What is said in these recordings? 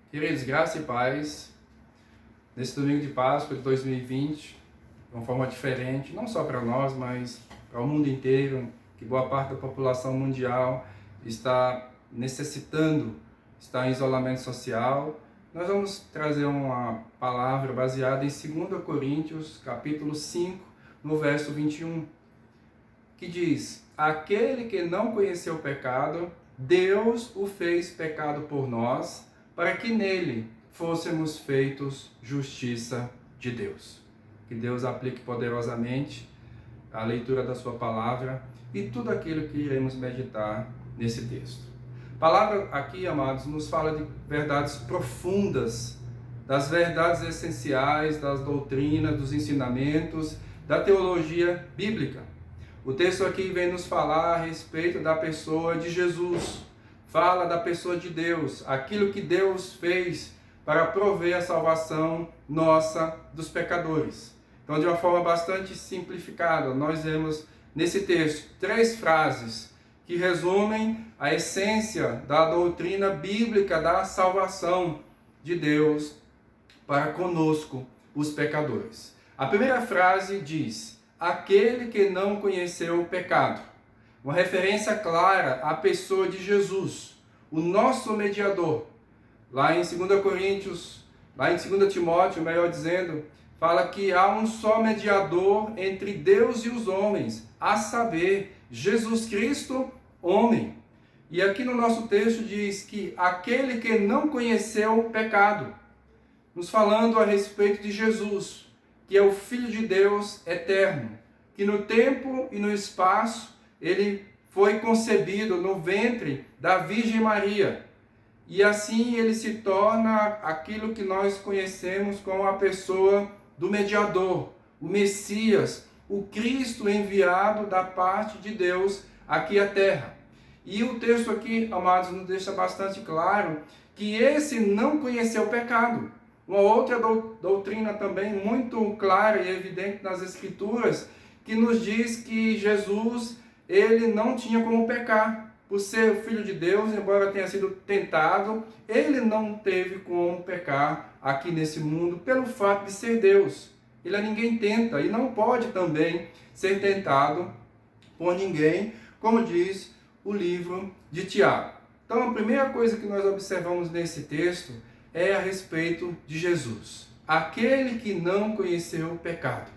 Queridos, graça e paz, nesse domingo de Páscoa de 2020, de uma forma diferente, não só para nós, mas para o mundo inteiro, que boa parte da população mundial está necessitando, está em isolamento social. Nós vamos trazer uma palavra baseada em 2 Coríntios, capítulo 5, no verso 21, que diz: aquele que não conheceu o pecado, Deus o fez pecado por nós, para que nele fôssemos feitos justiça de Deus. Que Deus aplique poderosamente a leitura da sua palavra e tudo aquilo que iremos meditar nesse texto. A palavra aqui, amados, nos fala de verdades profundas, das verdades essenciais, das doutrinas, dos ensinamentos, da teologia bíblica. O texto aqui vem nos falar a respeito da pessoa de Jesus. Fala da pessoa de Deus, aquilo que Deus fez para prover a salvação nossa dos pecadores. Então, de uma forma bastante simplificada, nós vemos nesse texto 3 frases que resumem a essência da doutrina bíblica da salvação de Deus para conosco, os pecadores. A primeira frase diz: aquele que não conheceu o pecado. Uma referência clara à pessoa de Jesus, o nosso mediador. Lá em 2 Coríntios, lá em 2 Timóteo, melhor dizendo, fala que há um só mediador entre Deus e os homens, a saber, Jesus Cristo, homem. E aqui no nosso texto diz que aquele que não conheceu o pecado, nos falando a respeito de Jesus, que é o Filho de Deus eterno, que no tempo e no espaço ele foi concebido no ventre da Virgem Maria. E assim ele se torna aquilo que nós conhecemos como a pessoa do mediador, o Messias, o Cristo enviado da parte de Deus aqui à terra. E o texto aqui, amados, nos deixa bastante claro que esse não conheceu o pecado. Uma outra doutrina também muito clara e evidente nas Escrituras, que nos diz que Jesus, ele não tinha como pecar. Por ser o Filho de Deus, embora tenha sido tentado, ele não teve como pecar aqui nesse mundo, pelo fato de ser Deus. Ele a ninguém tenta e não pode também ser tentado por ninguém, como diz o livro de Tiago. Então, a primeira coisa que nós observamos nesse texto é a respeito de Jesus, aquele que não conheceu o pecado.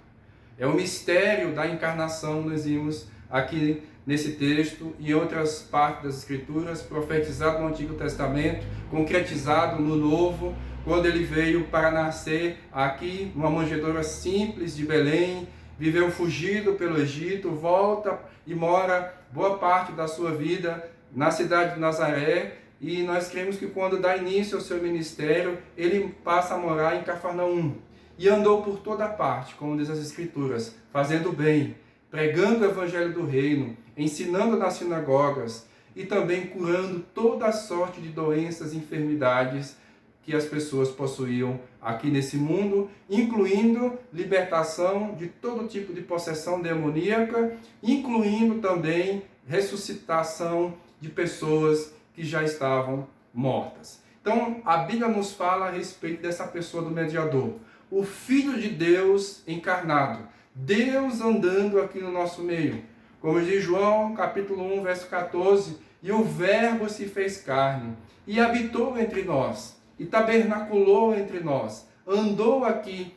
É o mistério da encarnação, nós vimos aqui nesse texto e em outras partes das Escrituras, profetizado no Antigo Testamento, concretizado no Novo, quando ele veio para nascer aqui numa manjedoura simples de Belém, viveu fugido pelo Egito, volta e mora boa parte da sua vida na cidade de Nazaré, e nós cremos que quando dá início ao seu ministério, ele passa a morar em Cafarnaum. E andou por toda parte, como diz as Escrituras, fazendo bem, pregando o evangelho do reino, ensinando nas sinagogas e também curando toda a sorte de doenças e enfermidades que as pessoas possuíam aqui nesse mundo, incluindo libertação de todo tipo de possessão demoníaca, incluindo também ressuscitação de pessoas que já estavam mortas. Então, a Bíblia nos fala a respeito dessa pessoa do mediador, o Filho de Deus encarnado, Deus andando aqui no nosso meio. Como diz João, capítulo 1, verso 14, e o Verbo se fez carne, e habitou entre nós, e tabernaculou entre nós, andou aqui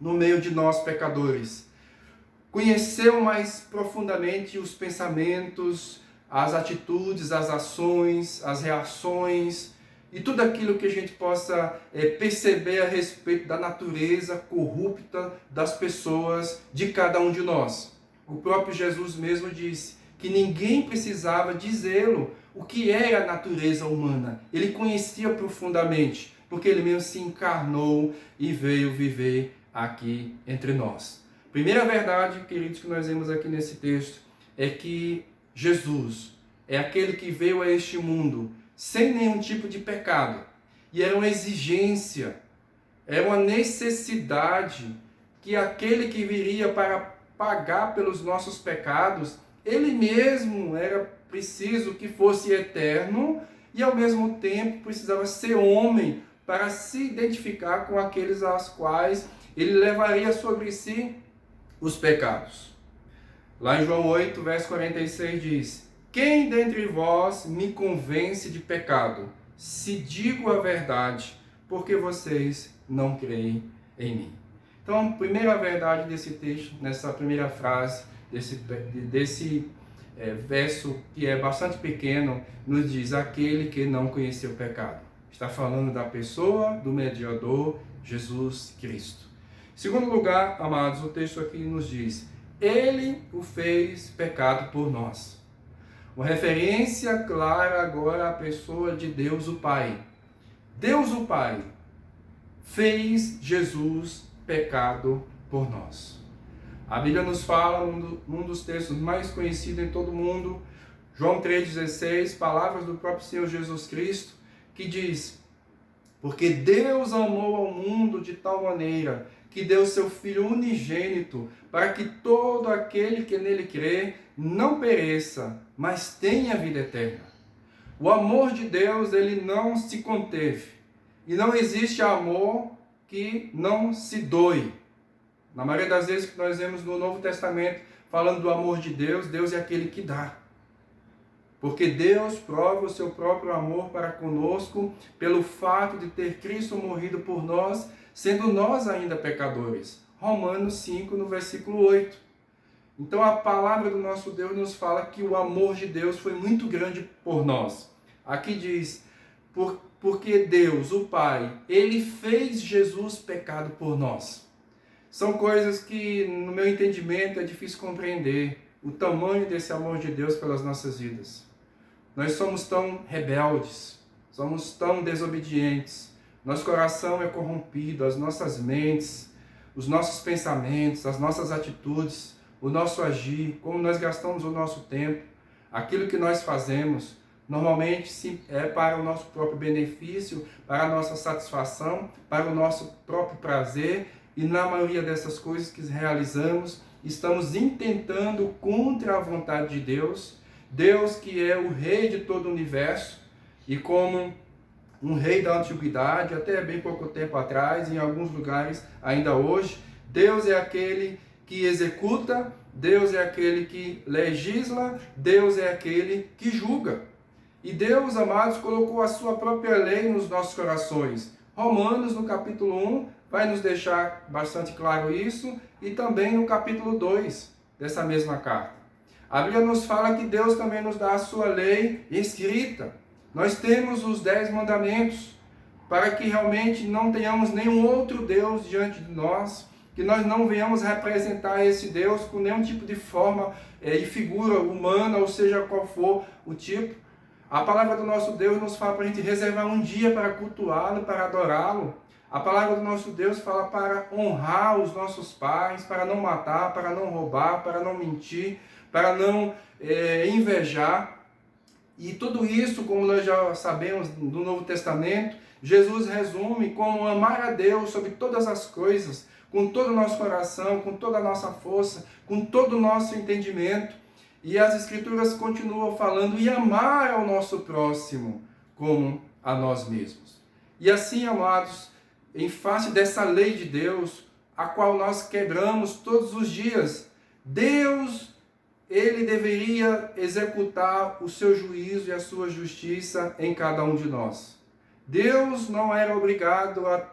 no meio de nós pecadores, conheceu mais profundamente os pensamentos, as atitudes, as ações, as reações, e tudo aquilo que a gente possa perceber a respeito da natureza corrupta das pessoas, de cada um de nós. O próprio Jesus mesmo disse que ninguém precisava dizê-lo o que era a natureza humana. Ele conhecia profundamente, porque ele mesmo se encarnou e veio viver aqui entre nós. Primeira verdade, queridos, que nós vemos aqui nesse texto é que Jesus é aquele que veio a este mundo sem nenhum tipo de pecado. E era uma exigência, era uma necessidade que aquele que viria para pagar pelos nossos pecados, ele mesmo era preciso que fosse eterno e ao mesmo tempo precisava ser homem para se identificar com aqueles aos quais ele levaria sobre si os pecados. Lá em João 8, verso 46 diz: quem dentre vós me convence de pecado, se digo a verdade, porque vocês não creem em mim? Então, a primeira verdade desse texto, nessa primeira frase, desse verso que é bastante pequeno, nos diz: aquele que não conheceu o pecado. Está falando da pessoa do mediador, Jesus Cristo. Em segundo lugar, amados, o texto aqui nos diz: ele o fez pecado por nós. Uma referência clara agora à pessoa de Deus o Pai. Deus o Pai fez Jesus pecado por nós. A Bíblia nos fala, num dos textos mais conhecidos em todo o mundo, João 3,16, palavras do próprio Senhor Jesus Cristo, que diz: porque Deus amou ao mundo de tal maneira que deu seu Filho unigênito, para que todo aquele que nele crê não pereça, mas tenha vida eterna. O amor de Deus, ele não se conteve. E não existe amor que não se doe. Na maioria das vezes que nós vemos no Novo Testamento, falando do amor de Deus, Deus é aquele que dá. Porque Deus prova o seu próprio amor para conosco pelo fato de ter Cristo morrido por nós, sendo nós ainda pecadores. Romanos 5, no versículo 8. Então a palavra do nosso Deus nos fala que o amor de Deus foi muito grande por nós. Aqui diz: porque Deus, o Pai, ele fez Jesus pecado por nós. São coisas que, no meu entendimento, é difícil compreender o tamanho desse amor de Deus pelas nossas vidas. Nós somos tão rebeldes, somos tão desobedientes, nosso coração é corrompido, as nossas mentes, os nossos pensamentos, as nossas atitudes, o nosso agir, como nós gastamos o nosso tempo, aquilo que nós fazemos, normalmente é para o nosso próprio benefício, para a nossa satisfação, para o nosso próprio prazer, e na maioria dessas coisas que realizamos, estamos intentando contra a vontade de Deus, Deus que é o rei de todo o universo, e como um rei da antiguidade, até bem pouco tempo atrás, em alguns lugares ainda hoje, Deus é aquele que executa, Deus é aquele que legisla, Deus é aquele que julga. E Deus, amados, colocou a sua própria lei nos nossos corações. Romanos, no capítulo 1, vai nos deixar bastante claro isso, e também no capítulo 2 dessa mesma carta. A Bíblia nos fala que Deus também nos dá a sua lei escrita. Nós temos os 10 mandamentos, para que realmente não tenhamos nenhum outro Deus diante de nós, que nós não venhamos representar esse Deus com nenhum tipo de forma e figura humana, ou seja, qual for o tipo. A palavra do nosso Deus nos fala para a gente reservar um dia para cultuá-lo, para adorá-lo. A palavra do nosso Deus fala para honrar os nossos pais, para não matar, para não roubar, para não mentir, para não invejar. E tudo isso, como nós já sabemos do Novo Testamento, Jesus resume como amar a Deus sobre todas as coisas, com todo o nosso coração, com toda a nossa força, com todo o nosso entendimento. E as Escrituras continuam falando: e amar ao nosso próximo como a nós mesmos. E assim, amados, em face dessa lei de Deus, a qual nós quebramos todos os dias, Deus, ele deveria executar o seu juízo e a sua justiça em cada um de nós. Deus não era obrigado a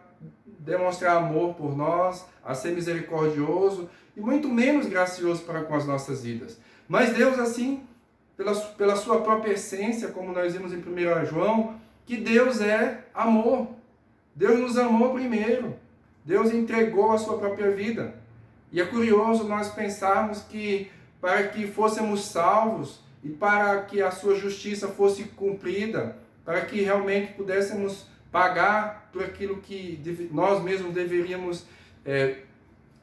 demonstrar amor por nós, a ser misericordioso e muito menos gracioso para com as nossas vidas. Mas Deus, assim, pela sua própria essência, como nós vimos em 1 João, que Deus é amor. Deus nos amou primeiro. Deus entregou a sua própria vida. E é curioso nós pensarmos que para que fôssemos salvos e para que a sua justiça fosse cumprida, para que realmente pudéssemos pagar por aquilo que nós mesmos deveríamos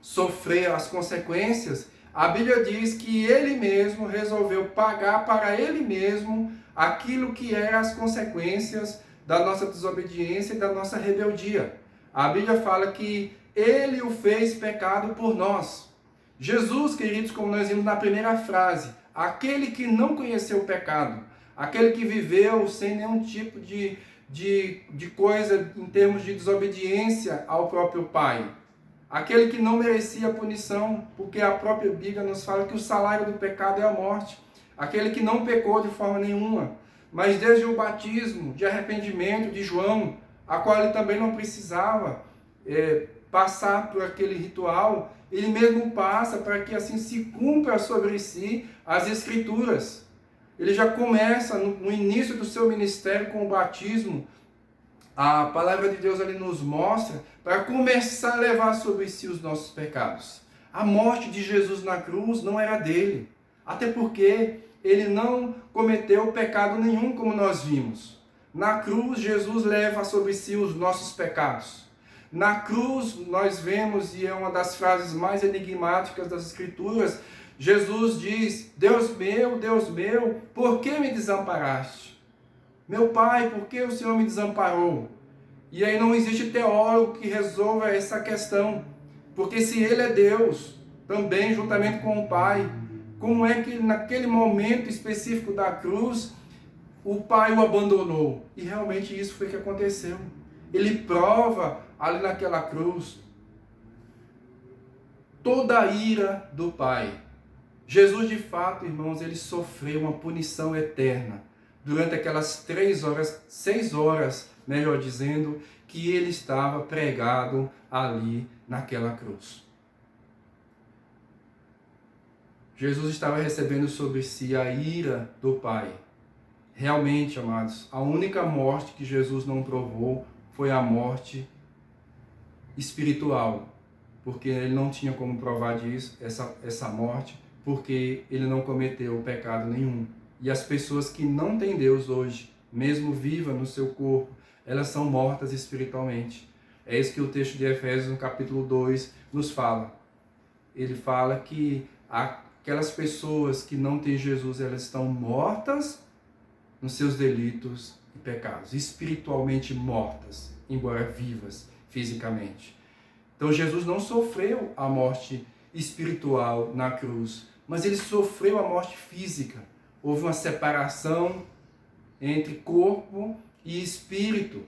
sofrer as consequências, a Bíblia diz que ele mesmo resolveu pagar para ele mesmo aquilo que eram as consequências da nossa desobediência e da nossa rebeldia. A Bíblia fala que ele o fez pecado por nós. Jesus, queridos, como nós vimos na primeira frase, aquele que não conheceu o pecado, aquele que viveu sem nenhum tipo de de coisa em termos de desobediência ao próprio Pai. Aquele que não merecia a punição, porque a própria Bíblia nos fala que o salário do pecado é a morte. Aquele que não pecou de forma nenhuma, mas desde o batismo de arrependimento de João, a qual ele também não precisava passar por aquele ritual, ele mesmo passa para que assim se cumpra sobre si as Escrituras. Ele já começa no início do seu ministério com o batismo. A palavra de Deus ali nos mostra para começar a levar sobre si os nossos pecados. A morte de Jesus na cruz não era dele, até porque ele não cometeu pecado nenhum, como nós vimos. Na cruz, Jesus leva sobre si os nossos pecados. Na cruz, nós vemos, e é uma das frases mais enigmáticas das Escrituras, Jesus diz: Deus meu, por que me desamparaste? Meu Pai, por que o Senhor me desamparou? E aí não existe teólogo que resolva essa questão. Porque se Ele é Deus, também juntamente com o Pai, como é que naquele momento específico da cruz, o Pai o abandonou? E realmente isso foi o que aconteceu. Ele prova ali naquela cruz toda a ira do Pai. Jesus, de fato, irmãos, ele sofreu uma punição eterna durante aquelas 6 horas, melhor dizendo, que ele estava pregado ali naquela cruz. Jesus estava recebendo sobre si a ira do Pai. Realmente, amados, a única morte que Jesus não provou foi a morte espiritual, porque ele não tinha como provar disso, essa morte, porque ele não cometeu pecado nenhum. E as pessoas que não têm Deus hoje, mesmo viva no seu corpo, elas são mortas espiritualmente. É isso que o texto de Efésios, no capítulo 2, nos fala. Ele fala que aquelas pessoas que não têm Jesus, elas estão mortas nos seus delitos e pecados, espiritualmente mortas, embora vivas fisicamente. Então Jesus não sofreu a morte espiritual na cruz, mas ele sofreu a morte física. Houve uma separação entre corpo e espírito.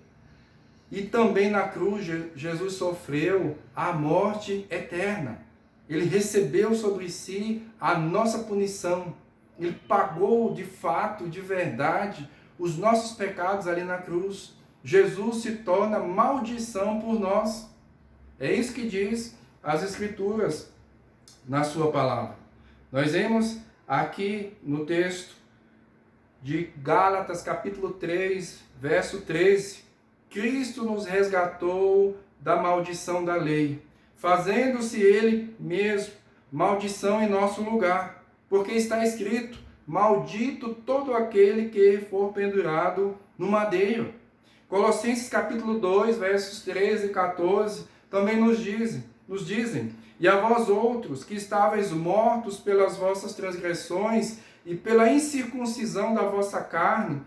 E também na cruz Jesus sofreu a morte eterna. Ele recebeu sobre si a nossa punição. Ele pagou de fato, de verdade, os nossos pecados ali na cruz. Jesus se torna maldição por nós. É isso que diz as Escrituras na sua palavra. Nós vemos aqui no texto de Gálatas, capítulo 3, verso 13. Cristo nos resgatou da maldição da lei, fazendo-se ele mesmo maldição em nosso lugar. Porque está escrito: maldito todo aquele que for pendurado no madeiro. Colossenses capítulo 2, versos 13 e 14, também nos dizem: e a vós outros, que estáveis mortos pelas vossas transgressões e pela incircuncisão da vossa carne,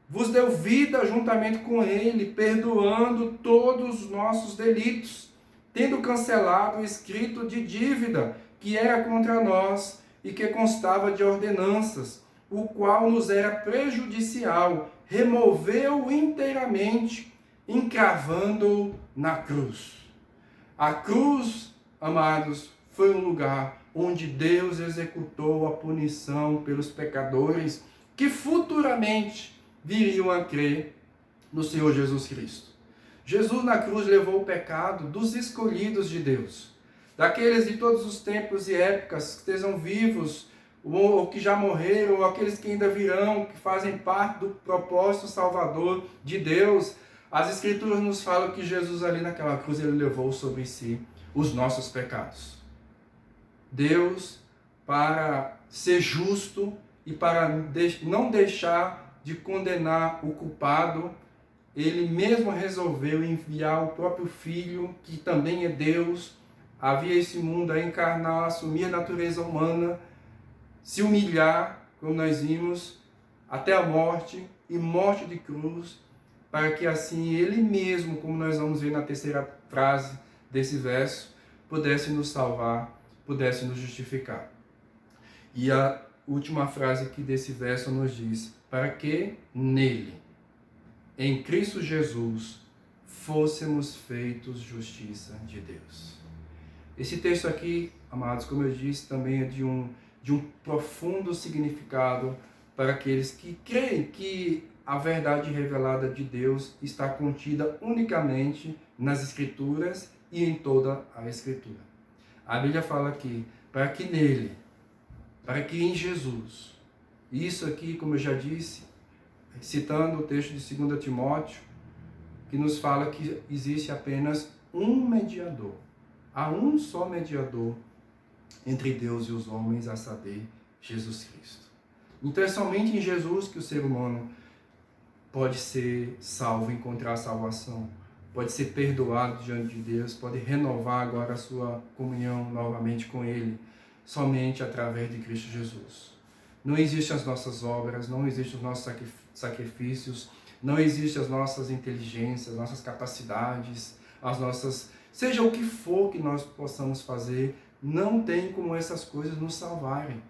vos deu vida juntamente com ele, perdoando todos os nossos delitos, tendo cancelado o escrito de dívida que era contra nós e que constava de ordenanças, o qual nos era prejudicial, removeu-o inteiramente, encravando-o na cruz. A cruz, amados, foi um lugar onde Deus executou a punição pelos pecadores que futuramente viriam a crer no Senhor Jesus Cristo. Jesus na cruz levou o pecado dos escolhidos de Deus, daqueles de todos os tempos e épocas que estejam vivos, ou que já morreram, ou aqueles que ainda virão, que fazem parte do propósito salvador de Deus. As Escrituras nos falam que Jesus ali naquela cruz, ele levou sobre si os nossos pecados. Deus, para ser justo e para não deixar de condenar o culpado, ele mesmo resolveu enviar o próprio Filho, que também é Deus, havia esse mundo a encarnar, assumir a natureza humana, se humilhar, como nós vimos, até a morte e morte de cruz, para que assim ele mesmo, como nós vamos ver na terceira frase desse verso, pudesse nos salvar, pudesse nos justificar. E a última frase aqui desse verso nos diz: para que nele, em Cristo Jesus, fôssemos feitos justiça de Deus. Esse texto aqui, amados, como eu disse, também é de um profundo significado para aqueles que creem que a verdade revelada de Deus está contida unicamente nas Escrituras e em toda a Escritura. A Bíblia fala aqui, para que nele, para que em Jesus, isso aqui, como eu já disse, citando o texto de 2 Timóteo, que nos fala que existe apenas um mediador. Há um só mediador entre Deus e os homens, a saber, Jesus Cristo. Então é somente em Jesus que o ser humano pode ser salvo, encontrar salvação, pode ser perdoado diante de Deus, pode renovar agora a sua comunhão novamente com Ele, somente através de Cristo Jesus. Não existem as nossas obras, não existem os nossos sacrifícios, não existem as nossas inteligências, as nossas capacidades, as nossas... Seja o que for que nós possamos fazer, não tem como essas coisas nos salvarem.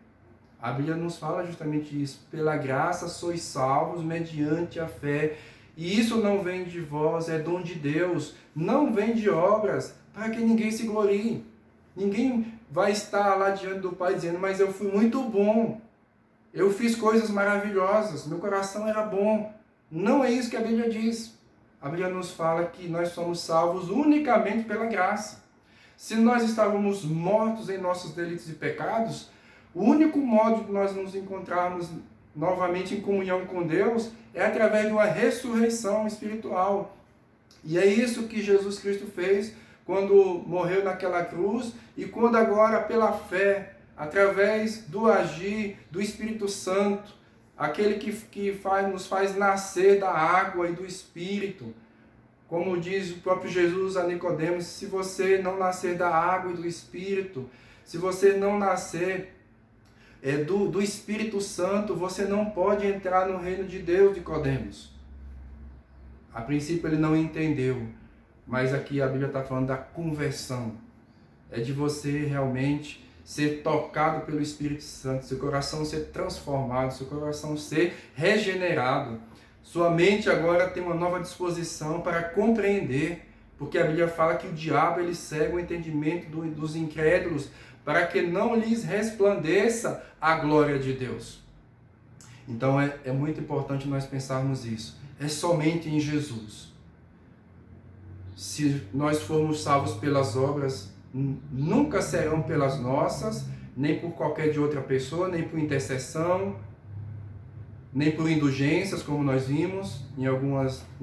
A Bíblia nos fala justamente isso. Pela graça sois salvos mediante a fé. E isso não vem de vós, é dom de Deus. Não vem de obras, para que ninguém se glorie. Ninguém vai estar lá diante do Pai dizendo, mas eu fui muito bom. Eu fiz coisas maravilhosas, meu coração era bom. Não é isso que a Bíblia diz. A Bíblia nos fala que nós somos salvos unicamente pela graça. Se nós estávamos mortos em nossos delitos e pecados, o único modo de nós nos encontrarmos novamente em comunhão com Deus é através de uma ressurreição espiritual. E é isso que Jesus Cristo fez quando morreu naquela cruz e quando agora, pela fé, através do agir do Espírito Santo, aquele que nos faz nascer da água e do Espírito. Como diz o próprio Jesus a Nicodemos, se você não nascer da água e do Espírito, se você não nascer do Espírito Santo, você não pode entrar no reino de Deus, Nicodemos. A princípio ele não entendeu, mas aqui a Bíblia está falando da conversão. É de você realmente ser tocado pelo Espírito Santo, seu coração ser transformado, seu coração ser regenerado. Sua mente agora tem uma nova disposição para compreender, porque a Bíblia fala que o diabo ele cega o entendimento dos incrédulos, para que não lhes resplandeça a glória de Deus. Então é muito importante nós pensarmos isso. É somente em Jesus. Se nós formos salvos pelas obras, nunca serão pelas nossas, nem por qualquer de outra pessoa, nem por intercessão, nem por indulgências, como nós vimos em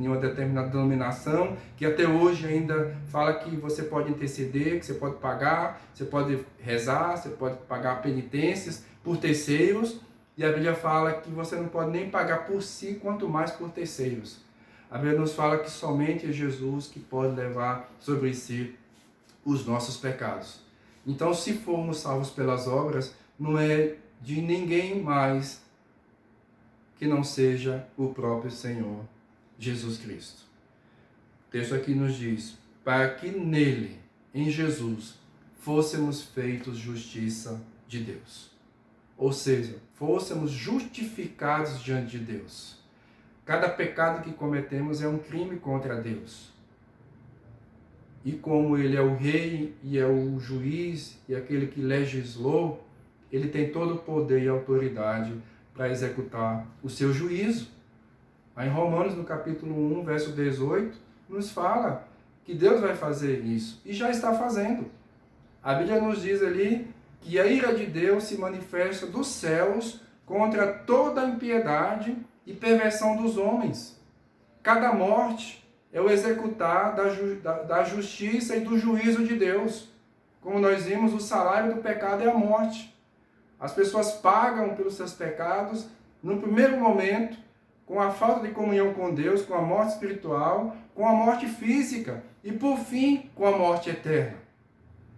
uma determinada denominação, que até hoje ainda fala que você pode interceder, que você pode pagar, você pode rezar, você pode pagar penitências por terceiros, e a Bíblia fala que você não pode nem pagar por si, quanto mais por terceiros. A Bíblia nos fala que somente é Jesus que pode levar sobre si os nossos pecados. Então, se formos salvos pelas obras, não é de ninguém mais que não seja o próprio Senhor Jesus Cristo. O texto aqui nos diz, para que nele, em Jesus, fôssemos feitos justiça de Deus. Ou seja, fôssemos justificados diante de Deus. Cada pecado que cometemos é um crime contra Deus. E como ele é o rei e é o juiz e aquele que legislou, ele tem todo o poder e autoridade para executar o seu juízo. Aí em Romanos, no capítulo 1, verso 18, nos fala que Deus vai fazer isso, e já está fazendo. A Bíblia nos diz ali que a ira de Deus se manifesta dos céus contra toda a impiedade e perversão dos homens. Cada morte é o executar da justiça e do juízo de Deus. Como nós vimos, o salário do pecado é a morte. As pessoas pagam pelos seus pecados, no primeiro momento, com a falta de comunhão com Deus, com a morte espiritual, com a morte física e, por fim, com a morte eterna.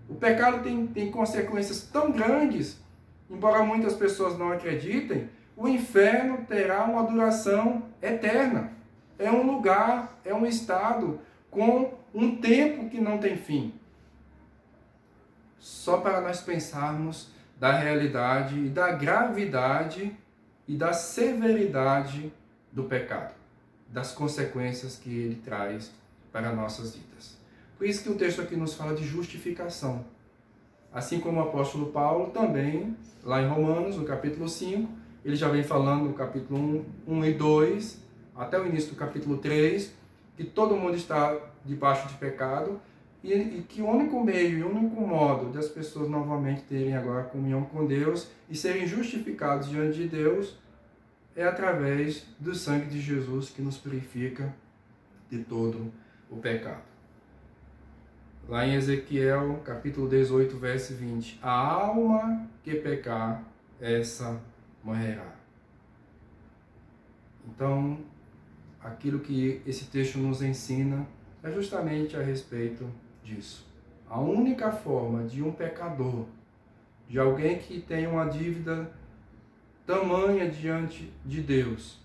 O pecado tem consequências tão grandes, embora muitas pessoas não acreditem, o inferno terá uma duração eterna. É um lugar, é um estado com um tempo que não tem fim. Só para nós pensarmos da realidade e da gravidade e da severidade do pecado. das consequências que ele traz para nossas vidas. Por isso que o texto aqui nos fala de justificação. Assim como o apóstolo Paulo também, lá em Romanos, no capítulo 5, ele já vem falando no capítulo 1 e 2, até o início do capítulo 3, que todo mundo está debaixo de pecado e que o único meio e o único modo das pessoas novamente terem agora comunhão com Deus e serem justificados diante de Deus é através do sangue de Jesus que nos purifica de todo o pecado. Lá em Ezequiel, capítulo 18, verso 20. A alma que pecar, essa morrerá. Então, aquilo que esse texto nos ensina é justamente a respeito disso. A única forma de um pecador, de alguém que tem uma dívida tamanha diante de Deus,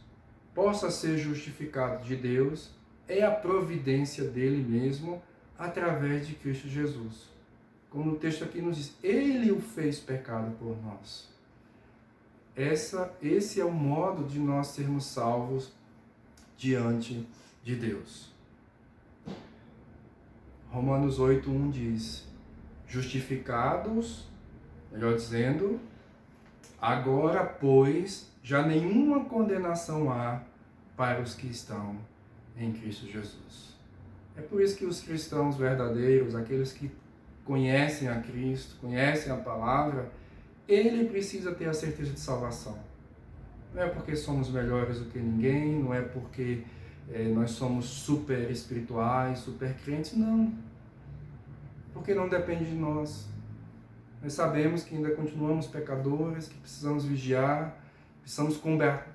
possa ser justificado de Deus, é a providência dele mesmo, através de Cristo Jesus. Como o texto aqui nos diz, ele o fez pecado por nós. Esse é o modo de nós sermos salvos diante de Deus. Romanos 8:1 diz, justificados, melhor dizendo, agora, pois, já nenhuma condenação há para os que estão em Cristo Jesus. É por isso que os cristãos verdadeiros, aqueles que conhecem a Cristo, conhecem a palavra, ele precisa ter a certeza de salvação. Não é porque somos melhores do que ninguém, não é porque nós somos super espirituais, super crentes, não. Porque não depende de nós. Nós sabemos que ainda continuamos pecadores, que precisamos vigiar, precisamos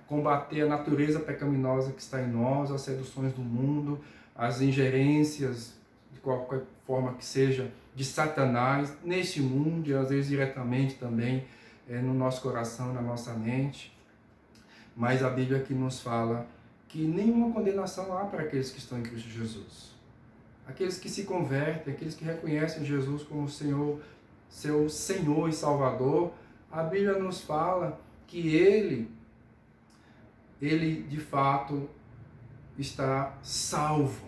combater a natureza pecaminosa que está em nós, as seduções do mundo, as ingerências, de qualquer forma que seja, de Satanás neste mundo e às vezes diretamente também no nosso coração, na nossa mente. Mas a Bíblia aqui nos fala que nenhuma condenação há para aqueles que estão em Cristo Jesus. Aqueles que se convertem, aqueles que reconhecem Jesus como Senhor, seu Senhor e Salvador, a Bíblia nos fala que Ele de fato está salvo.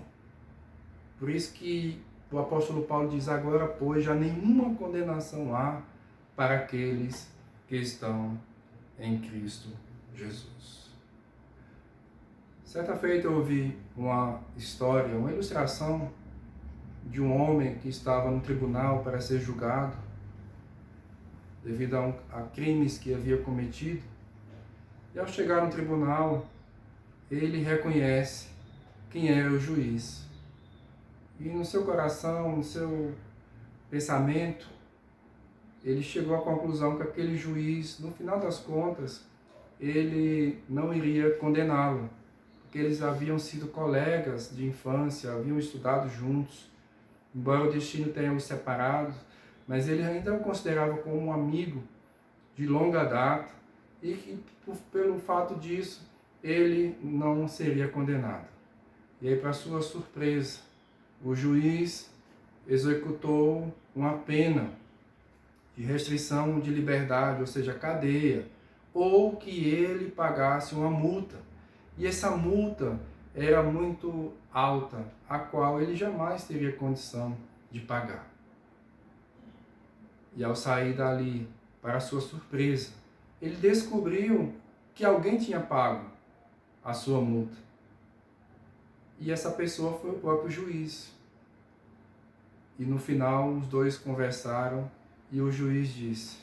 Por isso que o apóstolo Paulo diz, agora, pois, já nenhuma condenação há para aqueles que estão em Cristo Jesus. Certa feita eu ouvi uma história, uma ilustração de um homem que estava no tribunal para ser julgado devido a crimes que havia cometido. E ao chegar no tribunal, ele reconhece quem era o juiz. E no seu coração, no seu pensamento, ele chegou à conclusão que aquele juiz, no final das contas, ele não iria condená-lo, porque eles haviam sido colegas de infância, haviam estudado juntos, embora o destino tenha os separado, mas ele ainda o considerava como um amigo de longa data e que, pelo fato disso, ele não seria condenado. E aí, para sua surpresa, o juiz executou uma pena de restrição de liberdade, ou seja, cadeia, ou que ele pagasse uma multa. E essa multa era muito alta, a qual ele jamais teria condição de pagar. E ao sair dali, para sua surpresa, ele descobriu que alguém tinha pago a sua multa. E essa pessoa foi o próprio juiz. E no final os dois conversaram e o juiz disse,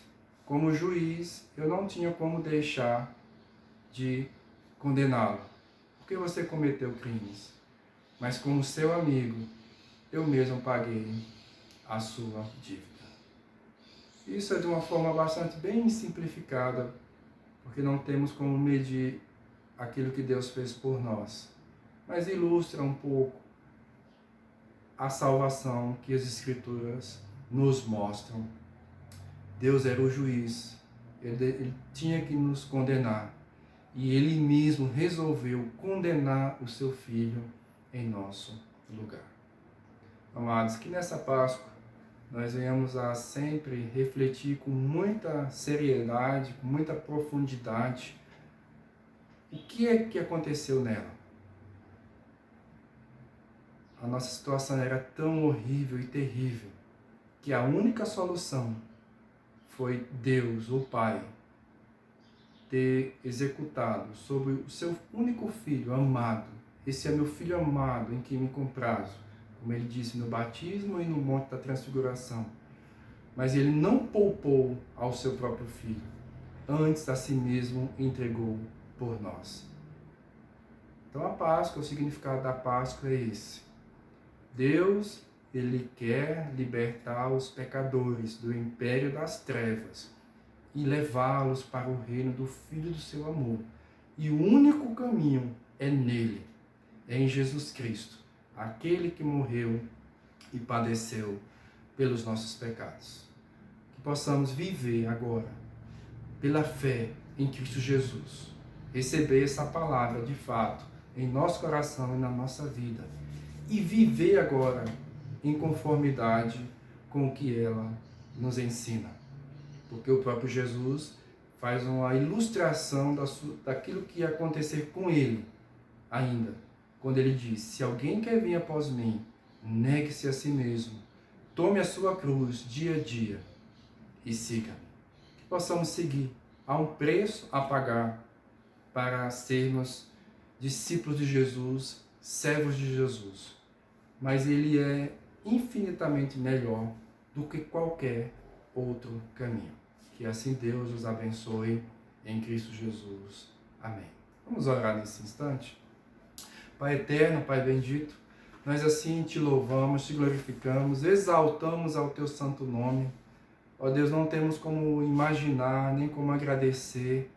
como juiz, eu não tinha como deixar de condená-lo, porque você cometeu crimes. Mas como seu amigo, eu mesmo paguei a sua dívida. Isso é de uma forma bastante bem simplificada, porque não temos como medir aquilo que Deus fez por nós. Mas ilustra um pouco a salvação que as Escrituras nos mostram. Deus era o juiz, ele tinha que nos condenar. E ele mesmo resolveu condenar o seu filho em nosso lugar. Amados, que nessa Páscoa nós venhamos a sempre refletir com muita seriedade, com muita profundidade, o que é que aconteceu nela. a nossa situação era tão horrível e terrível, que a única solução foi Deus, o Pai, ter executado sobre o seu único filho amado. Esse é meu filho amado, em quem me comprazo, como ele disse no batismo e no Monte da Transfiguração. Mas ele não poupou ao seu próprio filho, antes a si mesmo entregou por nós. Então a Páscoa, o significado da Páscoa é esse. Deus, ele quer libertar os pecadores do império das trevas e levá-los para o reino do Filho do seu amor. E o único caminho é nele, é em Jesus Cristo, aquele que morreu e padeceu pelos nossos pecados. Que possamos viver agora, pela fé em Cristo Jesus, receber essa palavra de fato em nosso coração e na nossa vida, e viver agora em conformidade com o que ela nos ensina. Porque o próprio Jesus faz uma ilustração daquilo que ia acontecer com ele ainda, quando ele diz: se alguém quer vir após mim, negue-se a si mesmo, tome a sua cruz dia a dia e siga-me. Que possamos seguir. Há um preço a pagar para sermos discípulos de Jesus, servos de Jesus. Mas ele é infinitamente melhor do que qualquer outro caminho. Que assim Deus os abençoe em Cristo Jesus. Amém. Vamos orar nesse instante? Pai eterno, Pai bendito, nós assim te louvamos, te glorificamos, exaltamos ao teu santo nome. Ó Deus, não temos como imaginar, nem como agradecer.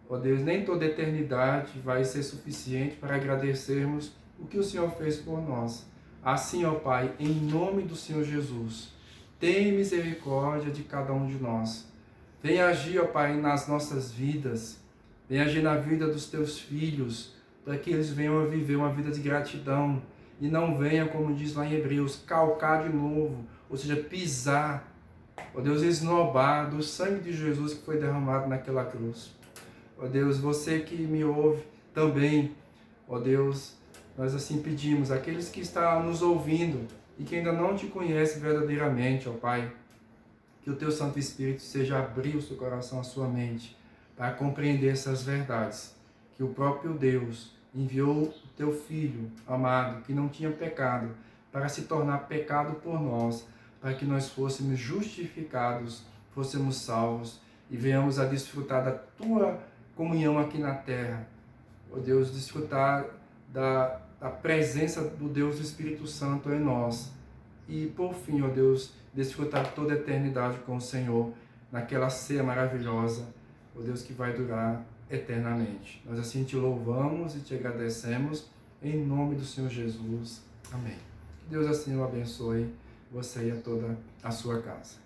Ó Deus, nem toda eternidade vai ser suficiente para agradecermos o que o Senhor fez por nós. Assim, ó Pai, em nome do Senhor Jesus, tem misericórdia de cada um de nós. Vem agir, ó Pai, nas nossas vidas. Vem agir na vida dos teus filhos, para que eles venham a viver uma vida de gratidão e não venham, como diz lá em Hebreus, calcar de novo, ou seja, pisar, ó Deus, esnobar do sangue de Jesus que foi derramado naquela cruz. Ó Deus, você que me ouve também, ó Deus, nós assim pedimos, aqueles que estão nos ouvindo e que ainda não te conhecem verdadeiramente, ó Pai, que o teu Santo Espírito seja abrir o seu coração, a sua mente, para compreender essas verdades, que o próprio Deus enviou o teu Filho amado, que não tinha pecado, para se tornar pecado por nós, para que nós fôssemos justificados, fôssemos salvos e venhamos a desfrutar da tua comunhão aqui na terra. Ó Deus, desfrutar da presença do Deus do Espírito Santo em nós. E por fim, ó Deus, desfrutar toda a eternidade com o Senhor, naquela ceia maravilhosa, ó Deus, que vai durar eternamente. Nós assim te louvamos e te agradecemos, em nome do Senhor Jesus. Amém. Que Deus assim o abençoe, você e a toda a sua casa.